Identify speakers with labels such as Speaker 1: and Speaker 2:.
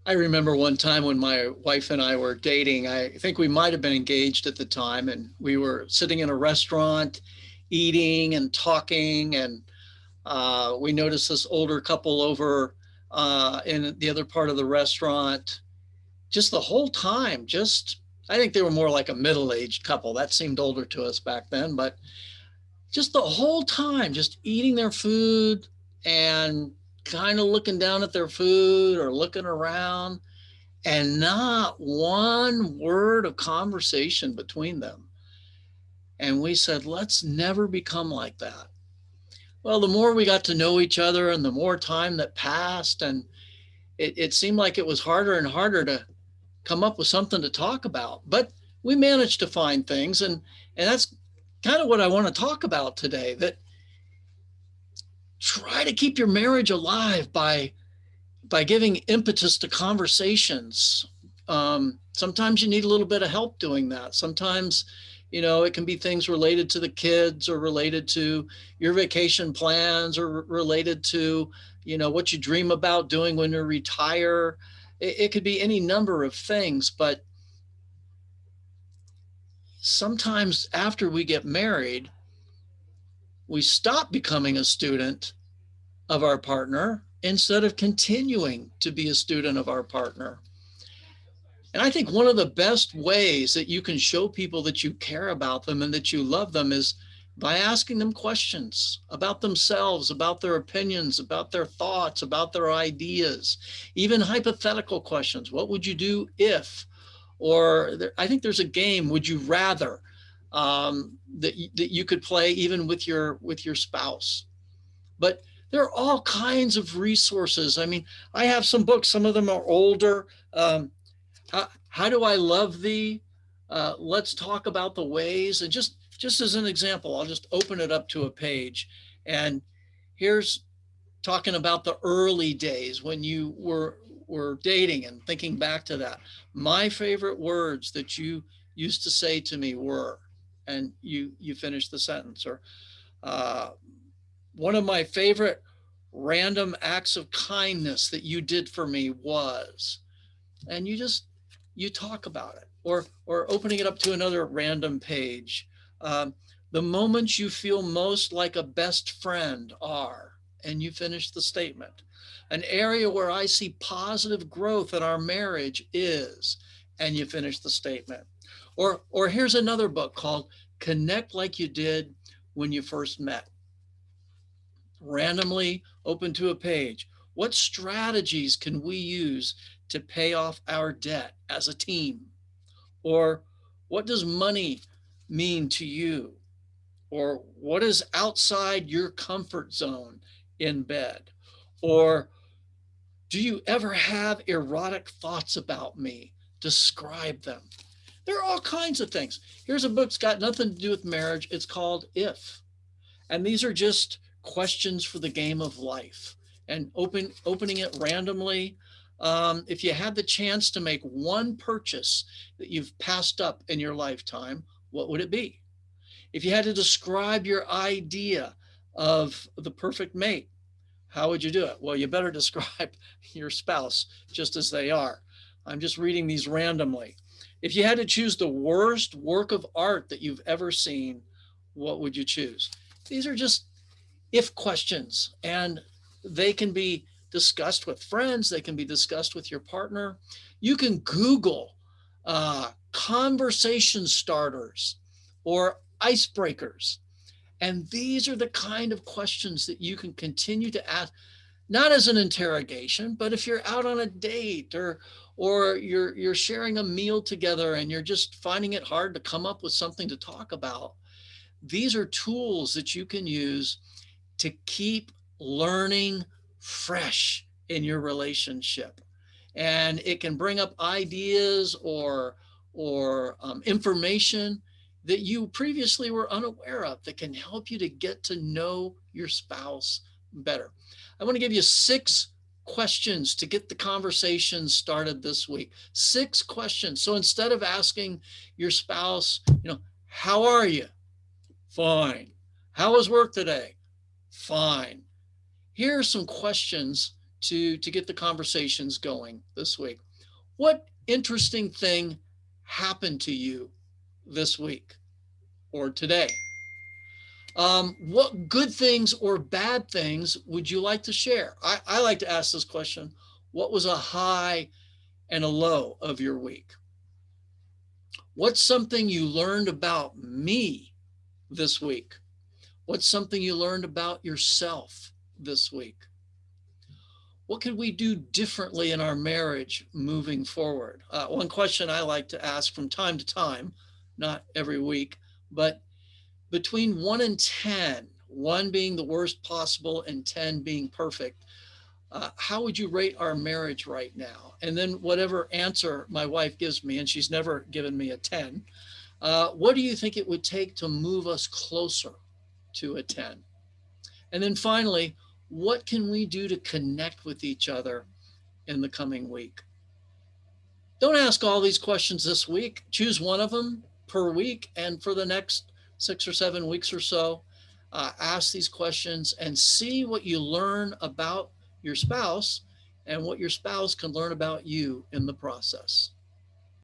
Speaker 1: I remember one time when my wife and I were dating. I think we might have been engaged at the time, and we were sitting in a restaurant eating and talking, and we noticed this older couple over in the other part of the restaurant. Just the whole time, just I think they were more like a middle-aged couple. That seemed older to us back then, but just the whole time, just eating their food and kind of looking down at their food or looking around, and not one word of conversation between them. And we said, let's never become like that. Well, the more we got to know each other and the more time that passed, and it seemed like it was harder and harder to come up with something to talk about. But we managed to find things, and that's kind of what I want to talk about today. That try to keep your marriage alive by giving impetus to conversations. Sometimes you need a little bit of help doing that. Sometimes, it can be things related to the kids or related to your vacation plans or related to, what you dream about doing when you retire. It could be any number of things, but sometimes after we get married, we stop becoming a student of our partner instead of continuing to be a student of our partner. And I think one of the best ways that you can show people that you care about them and that you love them is by asking them questions about themselves, about their opinions, about their thoughts, about their ideas, even hypothetical questions. What would you do if? Or I think there's a game, would you rather, that you could play even with your spouse. But there are all kinds of resources. I mean, I have some books. Some of them are older. How do I love thee? Let's talk about the ways. And just as an example, I'll just open it up to a page. And here's talking about the early days when you were dating and thinking back to that. My favorite words that you used to say to me were, and you finish the sentence. Or uh, one of my favorite random acts of kindness that you did for me was, and you talk about it. Or opening it up to another random page. The moments you feel most like a best friend are, and you finish the statement. An area where I see positive growth in our marriage is, and you finish the statement. Or here's another book called Connect Like You Did When You First Met. Randomly open to a page. What strategies can we use to pay off our debt as a team? Or what does money mean to you? Or what is outside your comfort zone in bed? Or do you ever have erotic thoughts about me? Describe them. There are all kinds of things. Here's a book that's got nothing to do with marriage. It's called If. And these are just questions for the game of life. And opening it randomly. If you had the chance to make one purchase that you've passed up in your lifetime, what would it be? If you had to describe your idea of the perfect mate, how would you do it? Well, you better describe your spouse just as they are. I'm just reading these randomly. If you had to choose the worst work of art that you've ever seen, what would you choose? These are just if questions, and they can be discussed with friends, they can be discussed with your partner. You can Google conversation starters or icebreakers. And these are the kind of questions that you can continue to ask, not as an interrogation, but if you're out on a date or you're sharing a meal together and you're just finding it hard to come up with something to talk about. These are tools that you can use to keep learning fresh in your relationship. And it can bring up ideas or information that you previously were unaware of that can help you to get to know your spouse better. I want to give you 6 questions to get the conversation started this week. 6 questions. So instead of asking your spouse, how are you? Fine. How was work today? Fine. Here are some questions to get the conversations going this week. What interesting thing happened to you this week or today? What good things or bad things would you like to share? I like to ask this question. What was a high and a low of your week? What's something you learned about me this week? What's something you learned about yourself this week? What could we do differently in our marriage moving forward? One question I like to ask from time to time, not every week, but between 1 and 10, 1 being the worst possible and 10 being perfect, how would you rate our marriage right now? And then whatever answer my wife gives me, and she's never given me a 10, what do you think it would take to move us closer to a 10? And then finally, what can we do to connect with each other in the coming week? Don't ask all these questions this week. Choose one of them per week. And for the next 6 or 7 weeks or so, ask these questions and see what you learn about your spouse and what your spouse can learn about you in the process.